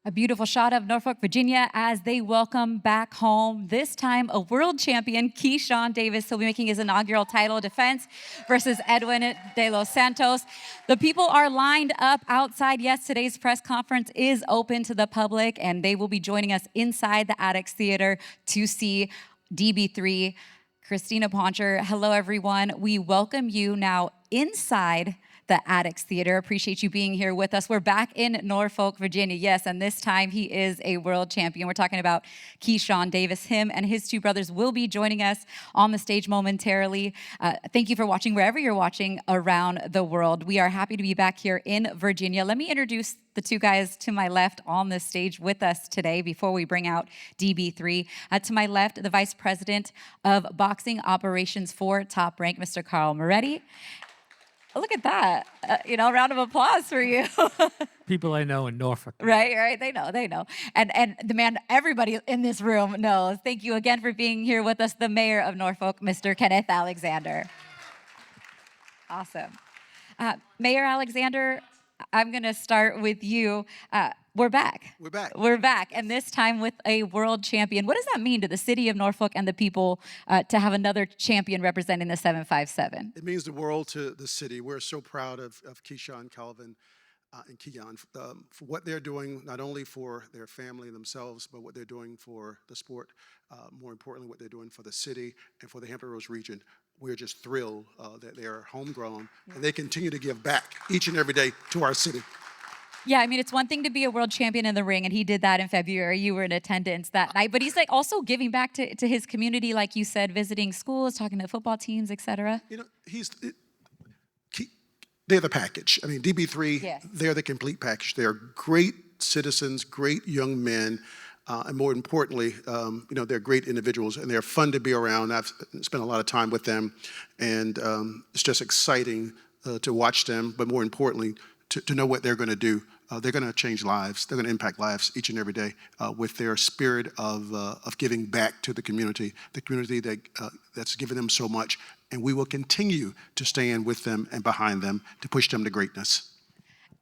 A beautiful shot of Norfolk, Virginia, as they welcome back home, this time a world champion, Keyshawn Davis. He'll be making his inaugural title defense versus Edwin de los Santos. The people are lined up outside. Yes, today's press conference is open to the public, and they will be joining us inside the Addicts Theater to see DB3. Christina Poncher, hello, everyone. We welcome you now inside the Addicts Theater. Appreciate you being here with us. We're back in Norfolk, Virginia. Yes, and this time he is a world champion. We're talking about Keyshawn Davis. Him and his two brothers will be joining us on the stage momentarily. Thank you for watching wherever you're watching around the world. We are happy to be back here in Virginia. Let me introduce the two guys to my left on the stage with us today before we bring out DB3. To my left, the Vice President of Boxing Operations for Top Rank, Mr. Carl Moretti. Look at that. Round of applause for you. People I know in Norfolk. Right. They know. And the man everybody in this room knows. Thank you again for being here with us, the mayor of Norfolk, Mr. Kenneth Alexander. Awesome. Mayor Alexander, I'm going to start with you. We're back. We're back, and this time with a world champion. What does that mean to the city of Norfolk and the people to have another champion representing the 757? It means the world to the city. We're so proud of Keyshawn, Kelvin, and Keon for what they're doing, not only for their family and themselves, but what they're doing for the sport. More importantly, what they're doing for the city and for the Hampton Roads region. We're just thrilled that they're homegrown, and they continue to give back each and every day to our city. Yeah, I mean, it's one thing to be a world champion in the ring, and he did that in February. You were in attendance that night. But he's also giving back to his community, like you said, visiting schools, talking to football teams, et cetera. They're the package. I mean, DB3, yes. They're the complete package. They're great citizens, great young men, and more importantly, they're great individuals, and they're fun to be around. I've spent a lot of time with them, and it's just exciting to watch them, but more importantly, to know what they're going to do. They're going to change lives. They're going to impact lives each and every day with their spirit of giving back to the community that's given them so much. And we will continue to stand with them and behind them to push them to greatness.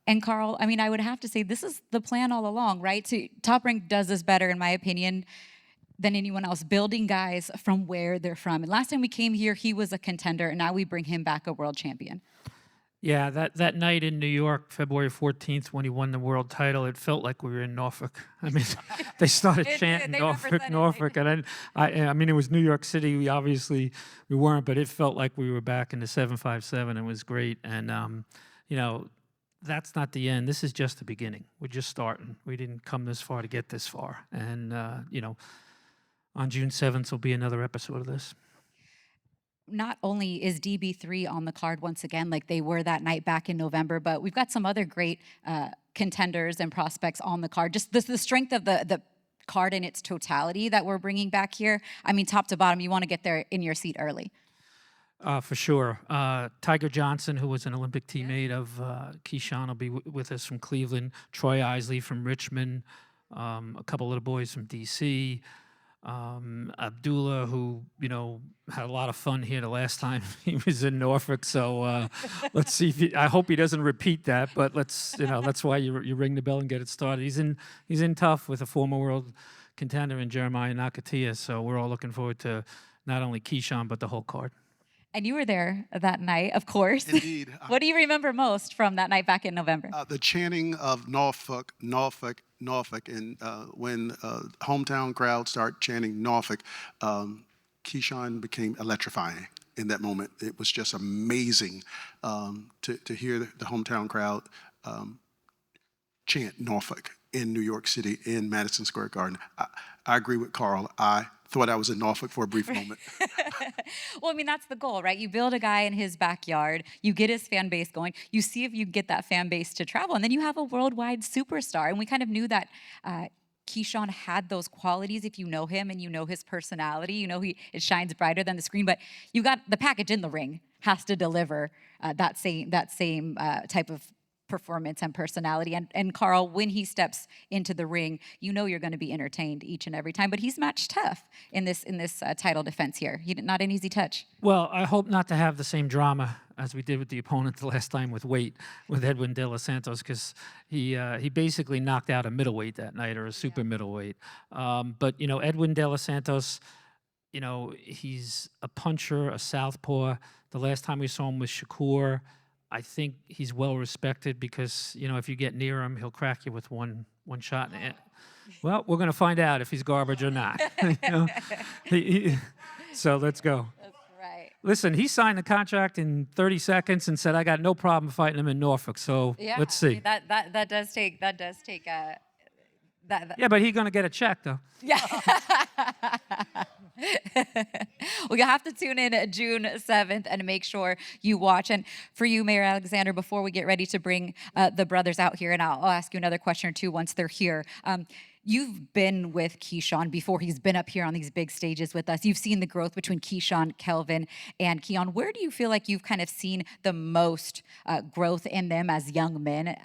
And Carl, I mean, I would have to say this is the plan all along, right? So Top Rank does this better, in my opinion, than anyone else, building guys from where they're from. And last time we came here, he was a contender, and now we bring him back a world champion. Yeah, that night in New York, February 14th, when he won the world title, it felt like we were in Norfolk. I mean, they started chanting Norfolk, and I mean, it was New York City. We weren't, but it felt like we were back in the 757. It was great, and that's not the end. This is just the beginning. We're just starting. We didn't come this far to get this far, and on June 7th will be another episode of this. Not only is DB3 on the card once again, like they were that night back in November, but we've got some other great contenders and prospects on the card. Just the strength of the card in its totality that we're bringing back here. I mean, top to bottom, you want to get there in your seat early. For sure. Tiger Johnson, who was an Olympic teammate of Keyshawn, will be with us from Cleveland. Troy Isley from Richmond. A couple of the boys from D.C., Abdullah, who had a lot of fun here the last time he was in Norfolk. So let's see. I hope he doesn't repeat that. But that's why you ring the bell and get it started. He's in tough with a former world contender in Jeremiah Nakatia. So we're all looking forward to not only Keyshawn but the whole card. And you were there that night, of course. Indeed. What do you remember most from that night back in November? The chanting of Norfolk, Norfolk, Norfolk. And when hometown crowds start chanting Norfolk, Keyshawn became electrifying in that moment. It was just amazing to hear the hometown crowd chant Norfolk in New York City, in Madison Square Garden. I agree with Carl. I thought I was in Norfolk for a brief moment. Well, I mean, that's the goal, right? You build a guy in his backyard, you get his fan base going, you see if you get that fan base to travel, and then you have a worldwide superstar. And we kind of knew that Keyshawn had those qualities. If you know him and you know his personality, it shines brighter than the screen, but you got the package in the ring has to deliver that same type of performance and personality. And Carl, when he steps into the ring, you know you're going to be entertained each and every time. But he's match tough in this title defense here. Not an easy touch. Well, I hope not to have the same drama as we did with the opponent the last time with weight, with Edwin De Los Santos, because he basically knocked out a middleweight that night, or a super middleweight. But, you know, Edwin De Los Santos, you know, he's a puncher, a southpaw. The last time we saw him with Shakur, I think he's well respected because, you know, if you get near him, he'll crack you with one shot. Well, we're going to find out if he's garbage or not. You know? So let's go. That's right. Listen, he signed the contract in 30 seconds and said, "I got no problem fighting him in Norfolk." So let's see. That does take Yeah, but he's going to get a check, though. Yeah. Well, you'll have to tune in June 7th and make sure you watch. And for you, Mayor Alexander, before we get ready to bring the brothers out here, and I'll ask you another question or two once they're here. You've been with Keyshawn before he's been up here on these big stages with us. You've seen the growth between Keyshawn, Kelvin, and Keon. Where do you feel like you've kind of seen the most growth in them as young men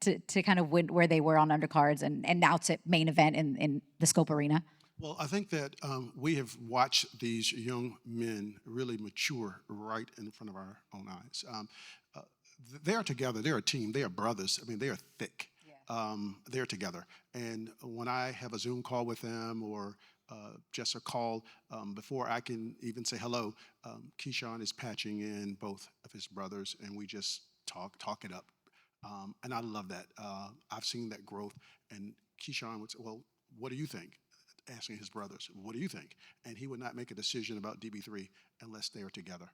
to kind of where they were on undercards and now to main event in the Scope Arena? Well, I think that we have watched these young men really mature right in front of our own eyes. They are together. They're a team. They are brothers. I mean, they are thick. They're together. And when I have a Zoom call with them or just a call, before I can even say hello, Keyshawn is patching in both of his brothers, and we just talk it up. And I love that. I've seen that growth. And Keyshawn would say, "Well, what do you think?" Asking his brothers, "What do you think?" And he would not make a decision about DB3 unless they are together.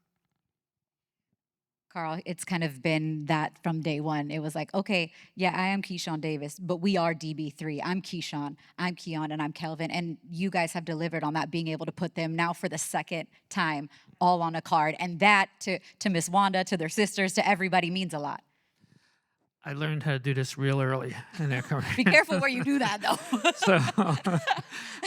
Carl, it's kind of been that from day one. It was like, okay, yeah, I am Keyshawn Davis, but we are DB3. I'm Keyshawn, I'm Keon, and I'm Kelvin. And you guys have delivered on that, being able to put them now for the second time all on a card. And that to Miss Wanda, to their sisters, to everybody means a lot. I learned how to do this real early in their career. Be careful where you do that, though. So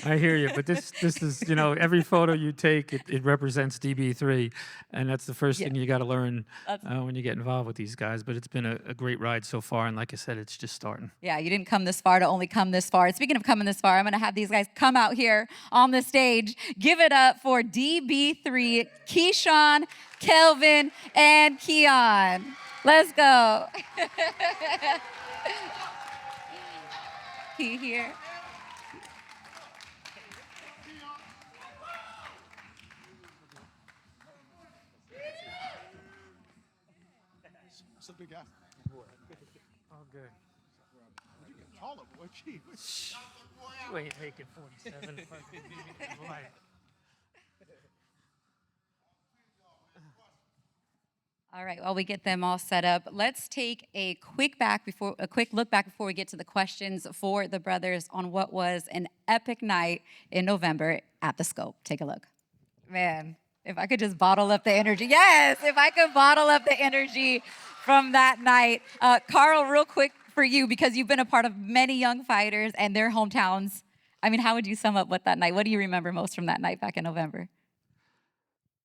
I hear you, but this is, you know, every photo you take, it represents DB3, and that's the first thing you got to learn when you get involved with these guys. But it's been a great ride so far, and like I said, it's just starting. Yeah, you didn't come this far to only come this far. Speaking of coming this far, I'm going to have these guys come out here on the stage. Give it up for DB3, Keyshawn, Kelvin, and Keon. Let's go. Key here. What's up, big guy? All good. You get taller, boy. Gee. You ain't making 47. Boy. All right, while we get them all set up, let's take a quick look back before we get to the questions for the brothers on what was an epic night in November at the Scope. Take a look. Man, if I could just bottle up the energy. Yes, if I could bottle up the energy from that night. Carl, real quick for you, because you've been a part of many young fighters and their hometowns. I mean, how would you sum up what that night? What do you remember most from that night back in November?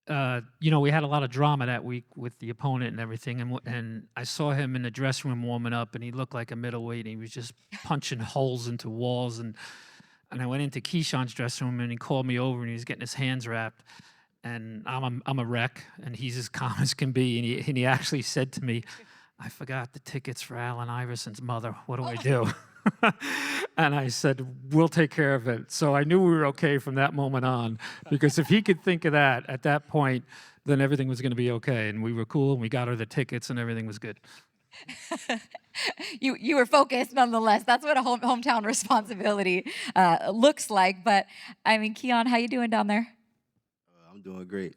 You know, we had a lot of drama that week with the opponent and everything, and I saw him in the dressing room warming up, and he looked like a middleweight, and he was just punching holes into walls, and I went into Keyshawn's dressing room, and he called me over, and he was getting his hands wrapped, and I'm a wreck, and he's as calm as can be, and he actually said to me, "I forgot the tickets for Allen Iverson's mother. What do I do?" And I said, "We'll take care of it." So I knew we were okay from that moment on, because if he could think of that at that point, then everything was going to be okay. And we were cool, and we got her the tickets, and everything was good. You were focused nonetheless. That's what a hometown responsibility looks like. But, I mean, Keon, how you doing down there? I'm doing great.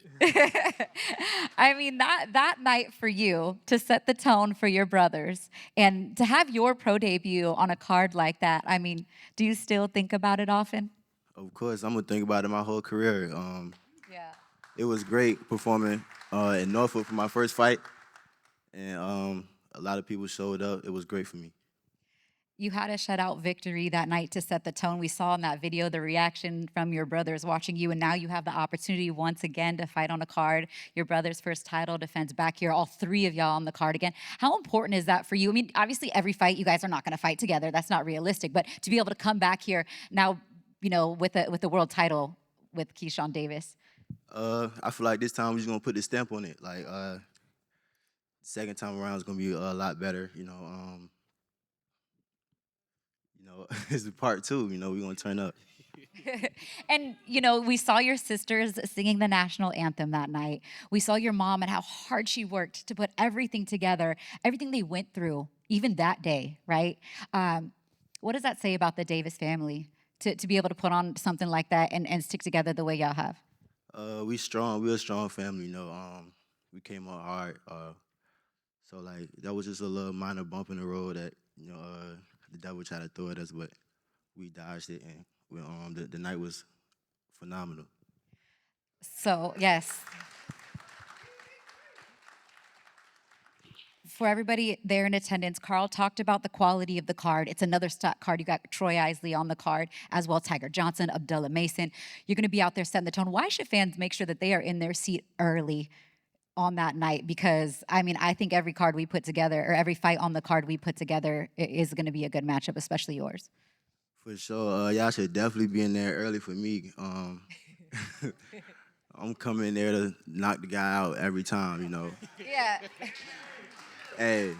I mean, that night for you, to set the tone for your brothers and to have your pro debut on a card like that, I mean, do you still think about it often? Of course, I'm going to think about it my whole career. Yeah. It was great performing in Norfolk for my first fight, and a lot of people showed up. It was great for me. You had a shutout victory that night to set the tone. We saw in that video the reaction from your brothers watching you, and now you have the opportunity once again to fight on a card. Your brother's first title defense back here, all three of y'all on the card again. How important is that for you? I mean, obviously, every fight you guys are not going to fight together. That's not realistic. But to be able to come back here now, with the world title with Keyshawn Davis. I feel like this time we're just gonna put the stamp on it. Like second time around is gonna be a lot better. It's part two. We're gonna turn up. And, we saw your sisters singing the national anthem that night. We saw your mom and how hard she worked to put everything together, everything they went through, even that day, right? What does that say about the Davis family to be able to put on something like that and stick together the way y'all have? We strong. We're a strong family. We came out hard. So like that was just a little minor bump in the road that the devil tried to throw at us, but we dodged it, and the night was phenomenal. So, yes. For everybody there in attendance, Carl talked about the quality of the card. It's another stock card. You got Troy Isley on the card, as well Tiger Johnson, Abdullah Mason. You're going to be out there setting the tone. Why should fans make sure that they are in their seat early on that night? Because, I think every card we put together, or every fight on the card we put together, is going to be a good matchup, especially yours. For sure. Y'all should definitely be in there early for me. I'm coming in there to knock the guy out every time, Yeah. Hey.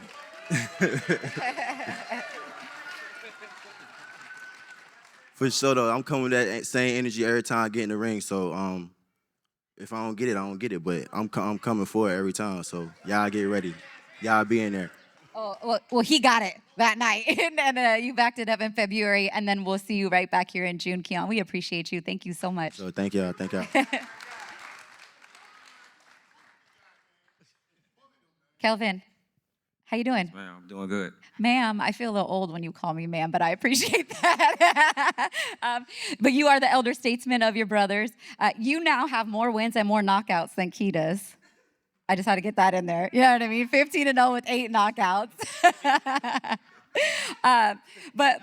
For sure, though, I'm coming with that same energy every time I get in the ring. So if I don't get it, I don't get it. But I'm coming for it every time. So y'all get ready. Y'all be in there. Oh, well, he got it that night, and you backed it up in February, and then we'll see you right back here in June, Keon. We appreciate you. Thank you so much. So thank y'all. Thank y'all. Kelvin, how you doing? Man, I'm doing good. Ma'am, I feel a little old when you call me ma'am, but I appreciate that. But you are the elder statesman of your brothers. You now have more wins and more knockouts than Key does. I just had to get that in there. You know what I mean? 15-0 with 8 knockouts. But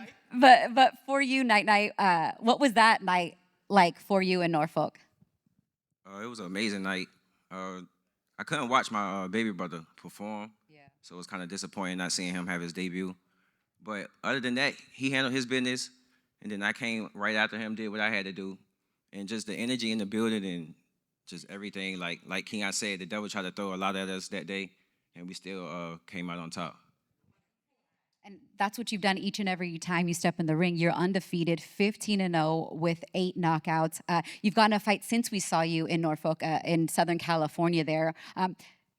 for you, Night, what was that night like for you in Norfolk? It was an amazing night. I couldn't watch my baby brother perform, so it was kind of disappointing not seeing him have his debut. But other than that, he handled his business, and then I came right after him, did what I had to do, and just the energy in the building and just everything. Like Keon said, the devil tried to throw a lot at us that day, and we still came out on top. And that's what you've done each and every time you step in the ring. You're undefeated, 15-0 with 8 knockouts. You've gotten a fight since we saw you in Norfolk, in Southern California there.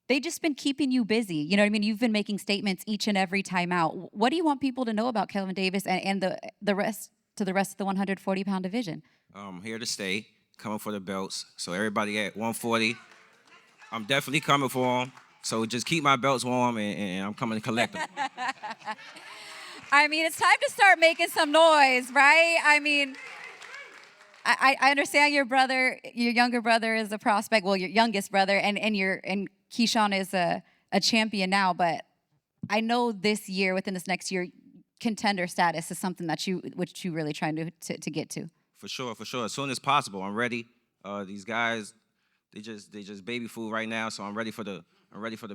They've just been keeping you busy. You know what I mean? You've been making statements each and every time out. What do you want people to know about Kelvin Davis and the rest of the 140-pound division? I'm here to stay, coming for the belts. So everybody at 140, I'm definitely coming for them. So just keep my belts warm, and I'm coming to collect them. It's time to start making some noise, right? I understand your younger brother is a prospect. Well, your youngest brother, and Keyshawn is a champion now. But I know within this next year, contender status is something that you really trying to get to. For sure. As soon as possible, I'm ready. These guys, they just baby food right now, so I'm ready for the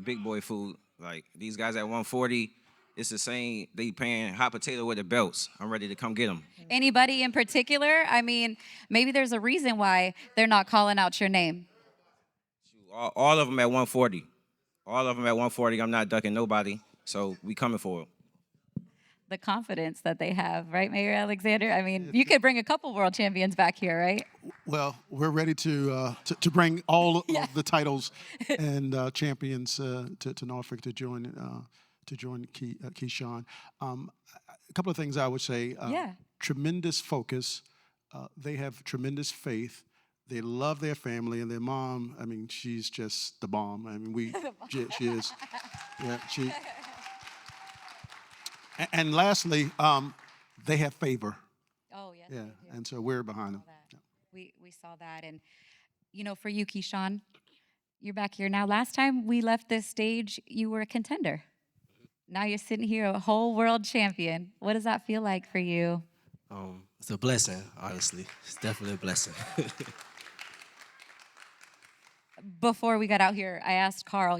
big boy food. Like these guys at 140, it's the same. They paying hot potato with the belts. I'm ready to come get them. Anybody in particular? Maybe there's a reason why they're not calling out your name. All of them at 140. All of them at 140. I'm not ducking nobody. So we coming for it. The confidence that they have, right, Mayor Alexander? You could bring a couple world champions back here, right? Well, we're ready to bring all of the titles and champions to Norfolk to join Keyshawn. A couple of things I would say. Tremendous focus. They have tremendous faith. They love their family, and their mom, she's just the bomb. She is. Yeah, she. And lastly, they have favor. Oh, yes. Yeah, and so we're behind them. We saw that. And, for you, Keyshawn, you're back here now. Last time we left this stage, you were a contender. Now you're sitting here, a whole world champion. What does that feel like for you? It's a blessing, honestly. It's definitely a blessing. Before we got out here, I asked Carl,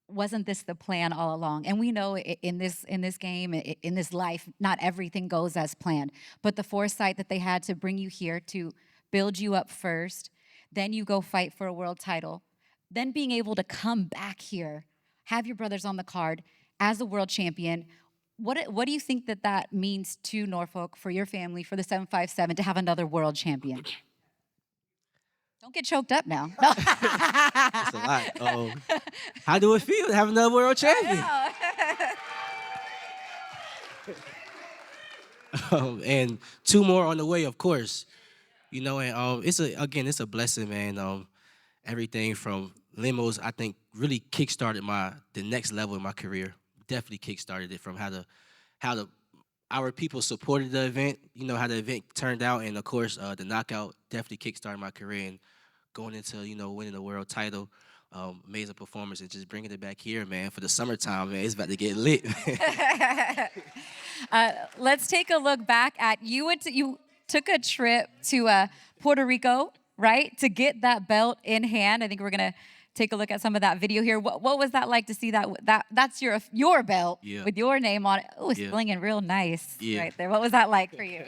wasn't this the plan all along? And we know in this game, in this life, not everything goes as planned. But the foresight that they had to bring you here to build you up first, then you go fight for a world title, then being able to come back here, have your brothers on the card as a world champion. What do you think that means to Norfolk, for your family, for the 757 to have another world champion? Don't get choked up now. It's a lot. How do it feel to have another world champion? And 2 more on the way, of course. And it's a blessing, man. Everything from limos, I think, really kickstarted the next level in my career. Definitely kickstarted it from how our people supported the event. How the event turned out, and of course, the knockout definitely kickstarted my career. And going into winning the world title, amazing performance, and just bringing it back here, man, for the summertime, man. It's about to get lit. Let's take a look back at you took a trip to Puerto Rico, right, to get that belt in hand. I think we're gonna take a look at some of that video here. What was that like to see that's your belt with your name on it? Oh, it's blinging real nice right there. What was that like for you?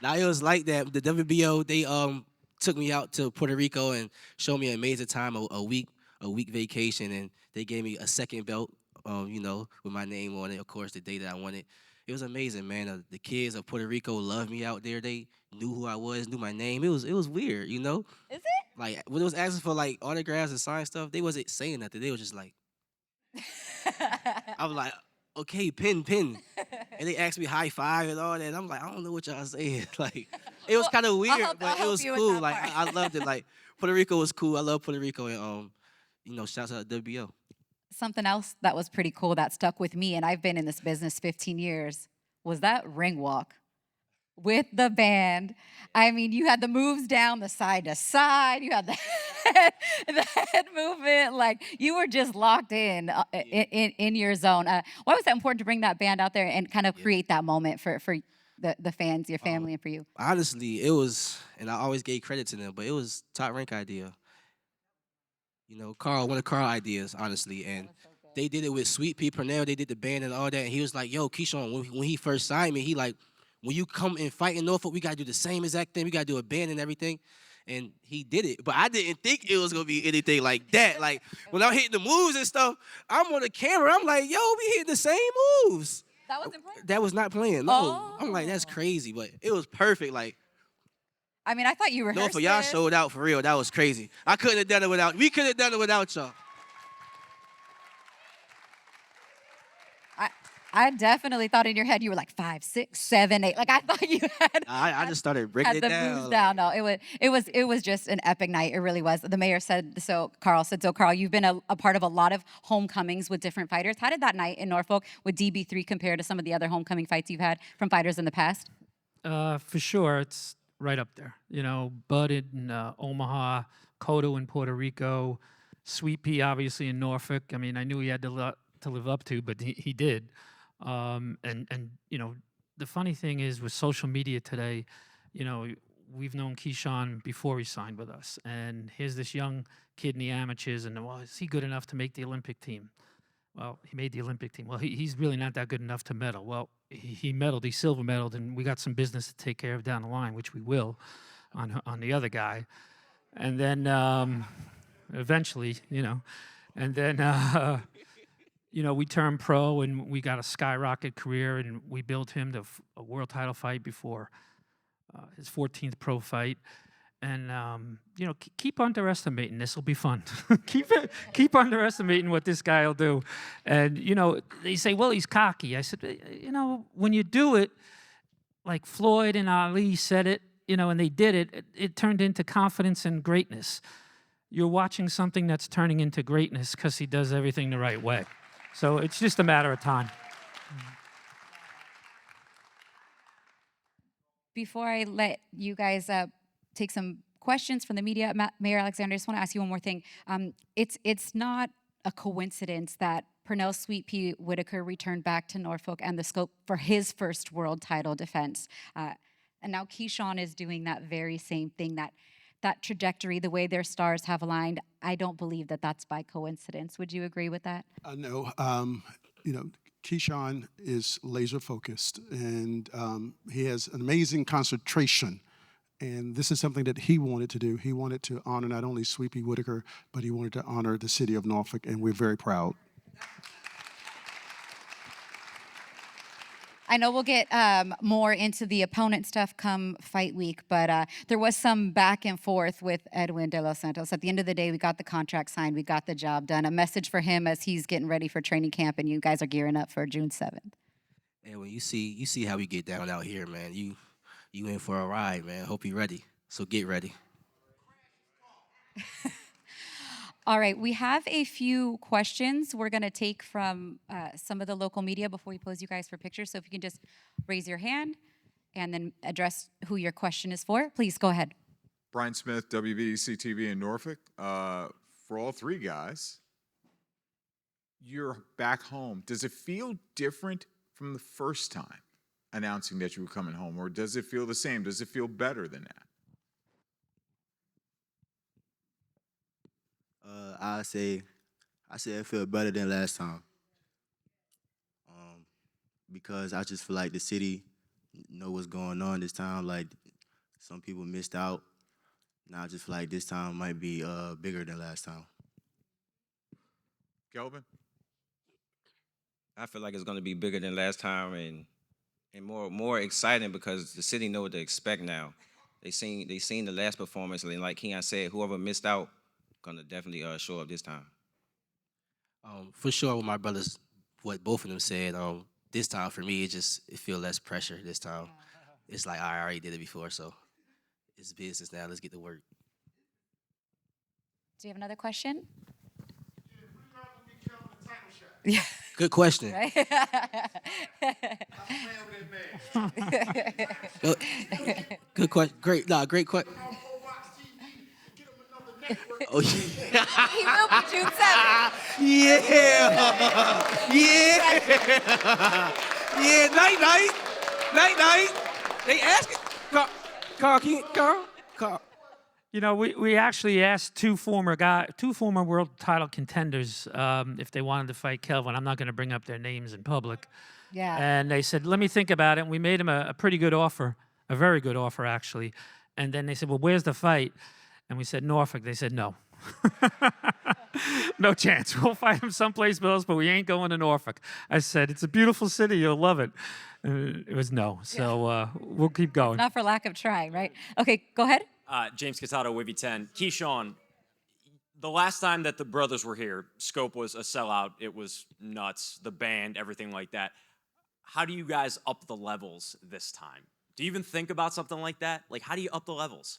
Now it was like that. The WBO, they took me out to Puerto Rico and showed me an amazing time, a week vacation, and they gave me a second belt, with my name on it, of course, the day that I won it. It was amazing, man. The kids of Puerto Rico loved me out there. They knew who I was, knew my name. It was weird, Is it? Like, when it was asking for, like, autographs and signed stuff, they wasn't saying nothing. They was just like, I was like, okay, pin. And they asked me high five and all that. And I'm like, I don't know what y'all saying. Like, it was kind of weird, but it was cool. Like, I loved it. Like, Puerto Rico was cool. I love Puerto Rico. And, shouts out to WBO. Something else that was pretty cool that stuck with me, and I've been in this business 15 years, was that ring walk with the band. I mean, you had the moves down the side to side. You had the head movement. Like, you were just locked in your zone. Why was that important to bring that band out there and kind of create that moment for the fans, your family, and for you? Honestly, it was, and I always gave credit to them, but it was Top Rank idea. Carl, one of Carl ideas, honestly, and they did it with Sweet Pea Purnell. They did the band and all that, and he was like, yo, Keyshawn, when he first signed me, he like, when you come and fight in Norfolk, we got to do the same exact thing. We got to do a band and everything. And he did it. But I didn't think it was going to be anything like that. Like, when I'm hitting the moves and stuff, I'm on the camera. I'm like, yo, we hitting the same moves. That wasn't planned? That was not planned, no. Oh. I'm like, that's crazy. But it was perfect. Like, I mean, I thought you rehearsed Norfolk, y'all showed out for real. That was crazy. We couldn't have done it without y'all. I definitely thought in your head you were like 5, 6, 7, 8. Like, I thought you had. I just started breaking it down. Moves down. No, it was just an epic night. It really was. The mayor said so. Carl said so. Carl, you've been a part of a lot of homecomings with different fighters. How did that night in Norfolk with DB3 compare to some of the other homecoming fights you've had from fighters in the past? For sure, it's right up there. Bud in Omaha, Cotto in Puerto Rico, Sweet Pea obviously in Norfolk. I mean, I knew he had to live up to, but he did. And the funny thing is with social media today, we've known Keyshawn before he signed with us, and here's this young kid in the amateurs, and well, is he good enough to make the Olympic team? Well, he made the Olympic team. Well, he's really not that good enough to medal. Well, he medaled, he silver medaled, and we got some business to take care of down the line, which we will on the other guy. And then eventually, and then, we turned pro and we got a skyrocket career, and we built him to a world title fight before his 14th pro fight. And, keep underestimating. This will be fun. keep underestimating what this guy will do. And, they say, well, he's cocky. I said, when you do it, like Floyd and Ali said it, and they did it, it turned into confidence and greatness. You're watching something that's turning into greatness because he does everything the right way. So it's just a matter of time. Before I let you guys take some questions from the media, Mayor Alexander, I just want to ask you one more thing. It's not a coincidence that Pernell Sweet Pea Whitaker returned back to Norfolk and the Scope for his first world title defense. And now Keyshawn is doing that very same thing, that trajectory, the way their stars have aligned. I don't believe that that's by coincidence. Would you agree with that? No, Keyshawn is laser focused, and he has an amazing concentration. And this is something that he wanted to do. He wanted to honor not only Sweepy Whitaker, but he wanted to honor the city of Norfolk, and we're very proud. I know we'll get more into the opponent stuff come fight week, but there was some back and forth with Edwin De Los Santos. At the end of the day, we got the contract signed. We got the job done. A message for him as he's getting ready for training camp, and you guys are gearing up for June 7th. And when you see how we get down out here, man, you in for a ride, man. Hope you're ready. So get ready. All right, we have a few questions we're going to take from some of the local media before we pose you guys for pictures. So if you can just raise your hand and then address who your question is for, please go ahead. Brian Smith, WVDC TV in Norfolk. For all three guys, you're back home. Does it feel different from the first time announcing that you were coming home, or does it feel the same? Does it feel better than that? I say it feel better than last time. Because I just feel like the city know what's going on this time. Like some people missed out. Now I just feel like this time might be bigger than last time. Kelvin? I feel like it's going to be bigger than last time and more exciting because the city know what to expect now. They seen the last performance, and like Keon said, whoever missed out gonna definitely show up this time. For sure, with my brothers, what both of them said. This time for me, it feel less pressure. This time, it's like I already did it before, so it's business now. Let's get to work. Do you have another question? Yeah. Good question. Right? Good question. Great. Great question. Oh yeah. He will be June 7th. Yeah. Night. They ask Carl. You know, we actually asked two former world title contenders if they wanted to fight Kelvin. I'm not going to bring up their names in public. Yeah. And they said, let me think about it. And we made them a pretty good offer, a very good offer, actually. And then they said, well, where's the fight? And we said, Norfolk. They said, no. No chance. We'll fight him someplace else, but we ain't going to Norfolk. I said, it's a beautiful city. You'll love it. And it was no. So we'll keep going. Not for lack of trying, right? Okay, go ahead. James Catato, Wavy 10. Keyshawn, the last time that the brothers were here, Scope was a sellout. It was nuts, the band, everything like that. How do you guys up the levels this time? Do you even think about something like that? Like, how do you up the levels?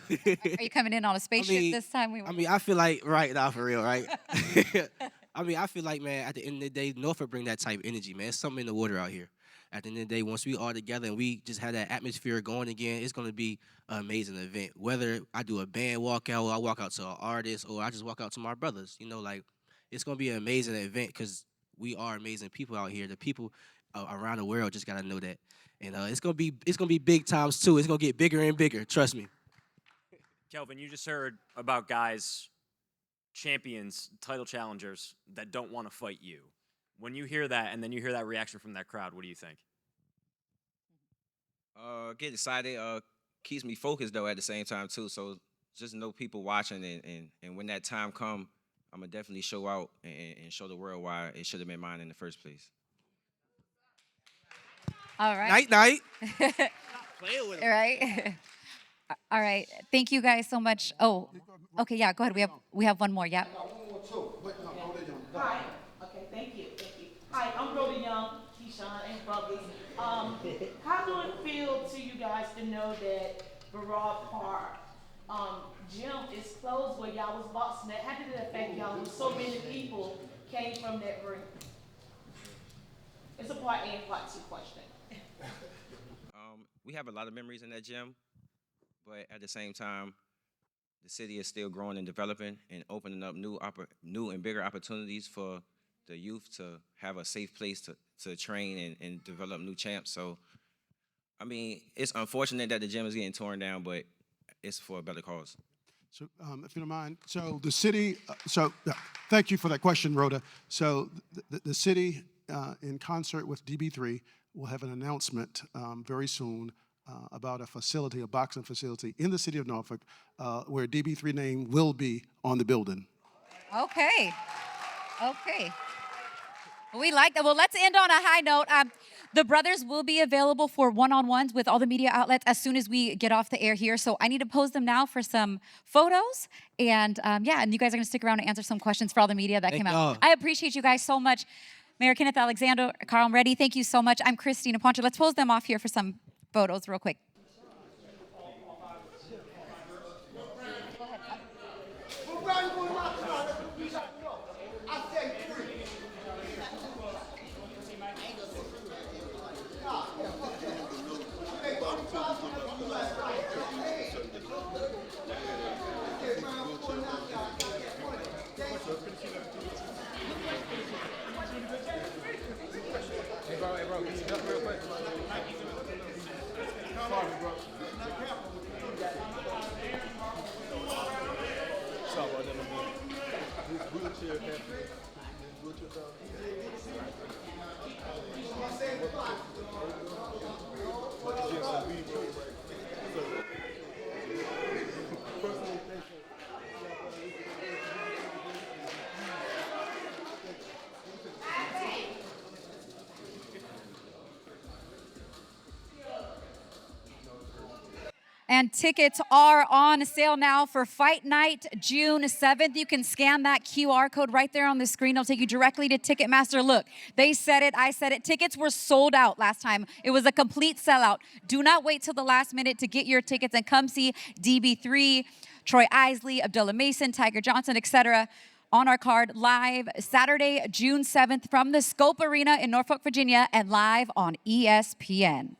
Are you coming in on a spaceship this time? I feel like, right now, for real, right? I feel like, man, at the end of the day, Norfolk bring that type of energy, man. It's something in the water out here. At the end of the day, once we all together and we just have that atmosphere going again, it's going to be an amazing event. Whether I do a band walkout, or I walk out to an artist, or I just walk out to my brothers, it's going to be an amazing event because we are amazing people out here. The people around the world just got to know that. And it's going to be big times, too. It's going to get bigger and bigger. Trust me. Kelvin, you just heard about guys, champions, title challengers that don't want to fight you. When you hear that and then you hear that reaction from that crowd, what do you think? Get excited. Keeps me focused though at the same time too. So just know people watching and when that time come, I'm gonna definitely show out and show the world why it should have been mine in the first place. All right. Night. Playing with him. All right. All right. Thank you guys so much. Oh, okay. Yeah. Go ahead. We have one more. Yeah. Hi. Okay. Thank you. Hi. I'm Rhoda Young, Keyshawn, and brothers. How do it feel to you guys to know that Barrard Park gym is closed where y'all was boxing at? How did it affect y'all when so many people came from that ring? It's a part A and part 2 question. We have a lot of memories in that gym, but at the same time, the city is still growing and developing and opening up new and bigger opportunities for the youth to have a safe place to train and develop new champs. So, I mean, it's unfortunate that the gym is getting torn down, but it's for a better cause. So, if you don't mind, so the city, thank you for that question, Rhoda. So, the city, in concert with DB3, will have an announcement very soon about a facility, a boxing facility in the city of Norfolk, where DB3 name will be on the building. Okay. We like that. Well, let's end on a high note. The brothers will be available for one-on-ones with all the media outlets as soon as we get off the air here. So I need to pose them now for some photos. And and you guys are going to stick around and answer some questions for all the media that came out. I appreciate you guys so much. Mayor Kenneth Alexander, Carl Reddy, thank you so much. I'm Christina Poncho. Let's pose them off here for some photos real quick. And tickets are on sale now for Fight Night, June 7th. You can scan that QR code right there on the screen. It'll take you directly to Ticketmaster. Look, they said it, I said it. Tickets were sold out last time. It was a complete sellout. Do not wait till the last minute to get your tickets and come see DB3, Troy Isley, Abdullah Mason, Tiger Johnson, etc. on our card live Saturday, June 7th from the Scope Arena in Norfolk, Virginia, and live on ESPN.